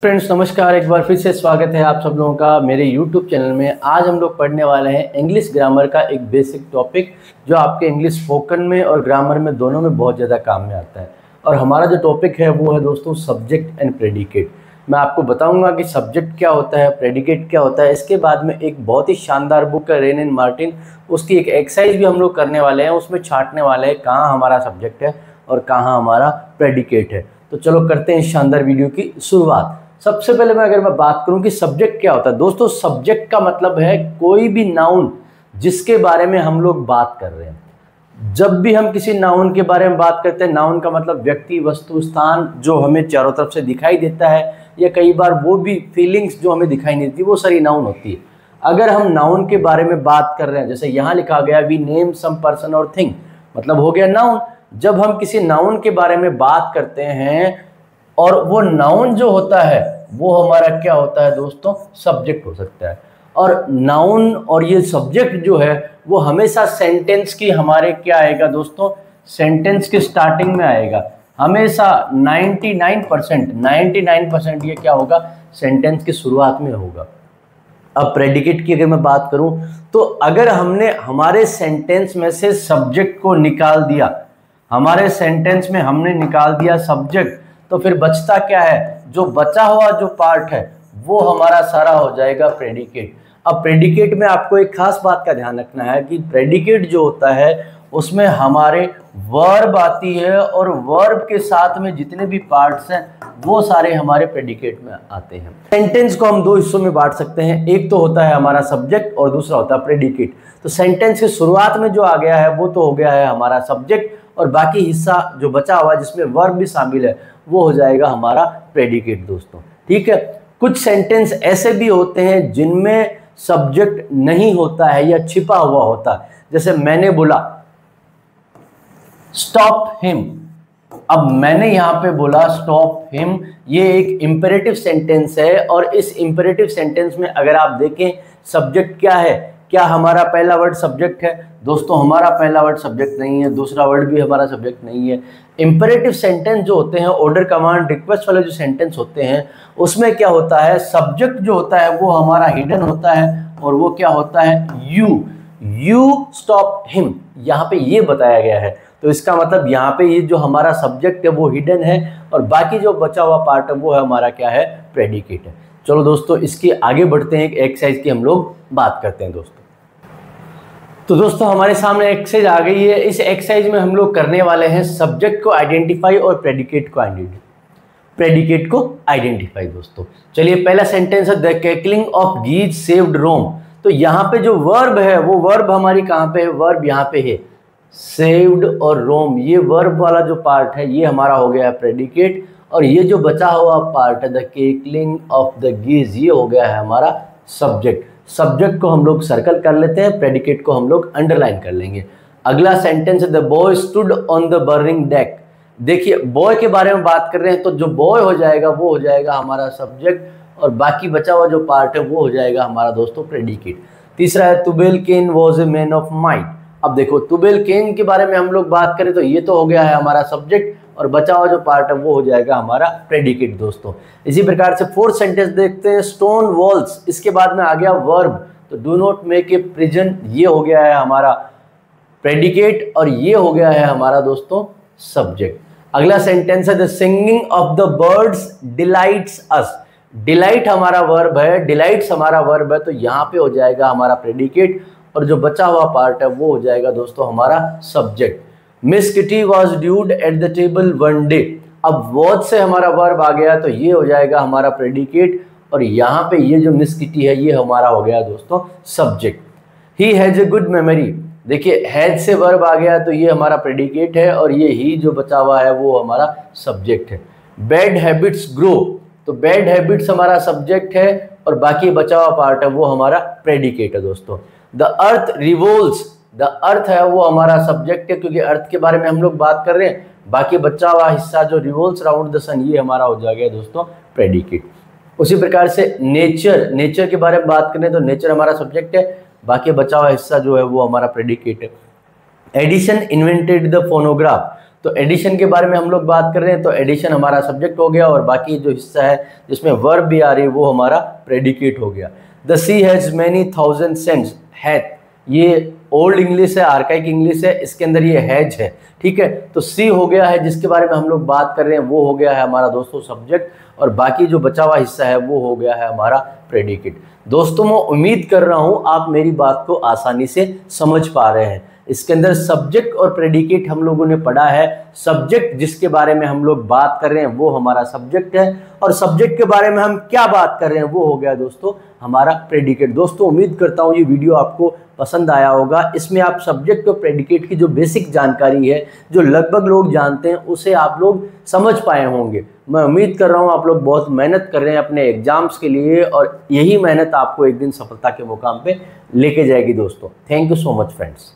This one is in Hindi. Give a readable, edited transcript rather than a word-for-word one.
फ्रेंड्स नमस्कार, एक बार फिर से स्वागत है आप सब लोगों का मेरे YouTube चैनल में। आज हम लोग पढ़ने वाले हैं इंग्लिश ग्रामर का एक बेसिक टॉपिक जो आपके इंग्लिश स्पोकन में और ग्रामर में दोनों में बहुत ज़्यादा काम में आता है। और हमारा जो टॉपिक है वो है दोस्तों सब्जेक्ट एंड प्रेडिकेट। मैं आपको बताऊंगा कि सब्जेक्ट क्या होता है, प्रेडिकेट क्या होता है। इसके बाद में एक बहुत ही शानदार बुक है रेन एंड मार्टिन, उसकी एक एक्सरसाइज भी हम लोग करने वाले हैं। उसमें छांटने वाले हैं कहाँ हमारा सब्जेक्ट है और कहाँ हमारा प्रेडिकेट है। तो चलो करते हैं इस शानदार वीडियो की शुरुआत। सबसे पहले अगर मैं बात करूं कि सब्जेक्ट क्या होता है, दोस्तों सब्जेक्ट का मतलब है कोई भी नाउन जिसके बारे में हम लोग बात कर रहे हैं। जब भी हम किसी नाउन के बारे में बात करते हैं, नाउन का मतलब व्यक्ति, वस्तु, स्थान जो हमें चारों तरफ से दिखाई देता है, या कई बार वो भी फीलिंग्स जो हमें दिखाई नहीं देती, वो सारी नाउन होती है। अगर हम नाउन के बारे में बात कर रहे हैं, जैसे यहाँ लिखा गया वी नेम सम पर्सन और थिंग, मतलब हो गया नाउन। जब हम किसी नाउन के बारे में बात करते हैं और वो नाउन जो होता है वो हमारा क्या होता है दोस्तों, सब्जेक्ट हो सकता है। और नाउन और ये सब्जेक्ट जो है वो हमेशा सेंटेंस की हमारे क्या आएगा दोस्तों, सेंटेंस के स्टार्टिंग में आएगा हमेशा। 99% ये क्या होगा, सेंटेंस की शुरुआत में होगा। अब प्रेडिकेट की अगर मैं बात करूं तो अगर हमने हमारे सेंटेंस में से सब्जेक्ट को निकाल दिया, हमारे सेंटेंस में हमने निकाल दिया सब्जेक्ट, तो फिर बचता क्या है, जो बचा हुआ जो पार्ट है वो हमारा सारा हो जाएगा प्रेडिकेट। अब प्रेडिकेट में आपको एक खास बात का ध्यान रखना है कि प्रेडिकेट जो होता है उसमें हमारे वर्ब आती है, और वर्ब के साथ में जितने भी पार्ट्स हैं वो सारे हमारे प्रेडिकेट में आते हैं। सेंटेंस को हम दो हिस्सों में बांट सकते हैं, एक तो होता है हमारा सब्जेक्ट और दूसरा होता है प्रेडिकेट। तो सेंटेंस की शुरुआत में जो आ गया है वो तो हो गया है हमारा सब्जेक्ट, और बाकी हिस्सा जो बचा हुआ है जिसमें वर्ब भी शामिल है वो हो जाएगा हमारा प्रेडिकेट दोस्तों। ठीक है, कुछ सेंटेंस ऐसे भी होते हैं जिनमें सब्जेक्ट नहीं होता है या छिपा हुआ होता है। जैसे मैंने बोला स्टॉप हिम, अब मैंने यहां पे बोला स्टॉप हिम, ये एक इंपेरेटिव सेंटेंस है। और इस इंपेरेटिव सेंटेंस में अगर आप देखें सब्जेक्ट क्या है, क्या हमारा पहला वर्ड सब्जेक्ट है दोस्तों? हमारा पहला वर्ड सब्जेक्ट नहीं है, दूसरा वर्ड भी हमारा सब्जेक्ट नहीं है। इंपेरेटिव सेंटेंस जो होते हैं, ऑर्डर कमांड रिक्वेस्ट वाले जो सेंटेंस होते हैं, उसमें क्या होता है, सब्जेक्ट जो होता है वो हमारा हिडन होता है, और वो क्या होता है, यू स्टॉप हिम, यहाँ पे ये बताया गया है। तो इसका मतलब यहाँ पे ये जो हमारा सब्जेक्ट है वो हिडन है, और बाकी जो बचा हुआ पार्ट है वो है हमारा क्या है, प्रेडिकेट है। चलो दोस्तों इसके आगे बढ़ते हैं, एक एक्सरसाइज की हम लोग बात करते हैं दोस्तों। तो दोस्तों हमारे सामने एक्सरसाइज आ गई है। इस एक्सरसाइज में हम लोग करने वाले हैं सब्जेक्ट को आइडेंटिफाई और प्रेडिकेट को आइडेंटिफाई दोस्तों। चलिए पहला सेंटेंस है द कैकलिंग ऑफ गीज सेव्ड रोम। तो यहाँ पे जो वर्ब है वो वर्ब हमारी कहाँ पे है, वर्ब यहाँ पे है सेव्ड, और रोम ये वर्ब वाला जो पार्ट है ये हमारा हो गया है प्रेडिकेट, और ये जो बचा हुआ पार्ट है द केकलिंग ऑफ द गीज ये हो गया है हमारा सब्जेक्ट। सब्जेक्ट को हम लोग सर्कल कर लेते हैं, प्रेडिकेट को हम लोग अंडरलाइन कर लेंगे। अगला सेंटेंस है the boy stood on the burning deck. देखिए बॉय के बारे में बात कर रहे हैं, तो जो बॉय हो जाएगा वो हो जाएगा हमारा सब्जेक्ट, और बाकी बचा हुआ जो पार्ट है वो हो जाएगा हमारा दोस्तों प्रेडिकेट। तीसरा है Tubal Cain was a man of might. अब देखो तुबेल केन के बारे में हम लोग बात करें तो ये तो हो गया है हमारा सब्जेक्ट, और बचा हुआ जो पार्ट है वो हो जाएगा हमारा प्रेडिकेट दोस्तों। इसी प्रकार से फोर्थ सेंटेंस देखते हैं स्टोन वॉल्स, इसके बाद में आ गया वर्ब, तो do not make a prison ये हो गया है हमारा प्रेडिकेट, और ये हो गया है हमारा दोस्तों सब्जेक्ट। अगला सेंटेंस है the singing of the birds delights us. Delight हमारा वर्ब है, डिलाइट्स हमारा वर्ब है, तो यहाँ पे हो जाएगा हमारा प्रेडिकेट, और जो बचा हुआ पार्ट है वो हो जाएगा दोस्तों हमारा subject. Miss kitty was dude at the table one day. अब वॉज से हमारा वर्ब आ गया तो ये हो जाएगा हमारा प्रेडिकेट, और यहाँ पे ये जो मिस किटी है ये हमारा हो गया दोस्तों subject. He has a good memory, देखिए हैज से वर्ब आ गया तो ये हमारा प्रेडिकेट है, और ये ही जो बचा हुआ है वो हमारा सब्जेक्ट है। बैड हैबिट्स ग्रो, तो बैड हैबिट्स हमारा सब्जेक्ट है, और बाकी बचा हुआ पार्ट है वो हमारा प्रेडिकेट है दोस्तों। द अर्थ रिवोल्व्स, द अर्थ है वो हमारा सब्जेक्ट है, क्योंकि अर्थ के बारे में हम लोग बात कर रहे हैं। बाकी बचा हुआ हिस्सा जो रिवोल्व्स अराउंड द सन ये हमारा हो जाएगा दोस्तों प्रेडिकेट। उसी प्रकार से नेचर, नेचर के बारे में बात करें तो नेचर हमारा सब्जेक्ट है, बाकी बचा हुआ हिस्सा जो है वो हमारा प्रेडिकेट है। एडिसन इन्वेंटेड द फोनोग्राफ, तो तो एडिशन के बारे में हम लोग बात कर रहे हैं, तो एडिशन हमारा सब्जेक्ट हो गया और बाकी जो हिस्सा है जिसमें वर्ब भी आ रही है वो हमारा प्रेडिकेट हो गया। The sea has many thousand sands, hath ये ओल्ड इंग्लिश है, आर्काइक इंग्लिश है, इसके अंदर ये हैज है, ठीक है। तो सी हो गया है जिसके बारे में हम लोग बात कर रहे हैं वो हो गया है हमारा दोस्तों सब्जेक्ट, और बाकी जो बचा हुआ हिस्सा है वो हो गया है हमारा प्रेडिकेट। दोस्तों मैं उम्मीद कर रहा हूं आप मेरी बात को आसानी से समझ पा रहे हैं। इसके अंदर सब्जेक्ट और प्रेडिकेट हम लोगों ने पढ़ा है। सब्जेक्ट जिसके बारे में हम लोग बात कर रहे हैं वो हमारा सब्जेक्ट है, और सब्जेक्ट के बारे में हम क्या बात कर रहे हैं वो हो गया दोस्तों हमारा प्रेडिकेट। दोस्तों उम्मीद करता हूं ये वीडियो आपको पसंद आया होगा। इसमें आप सब्जेक्ट और प्रेडिकेट की जो बेसिक जानकारी है जो लगभग लोग जानते हैं उसे आप लोग समझ पाए होंगे। मैं उम्मीद कर रहा हूं आप लोग बहुत मेहनत कर रहे हैं अपने एग्जाम्स के लिए, और यही मेहनत आपको एक दिन सफलता के मुकाम पे लेके जाएगी दोस्तों। Thank you so much friends.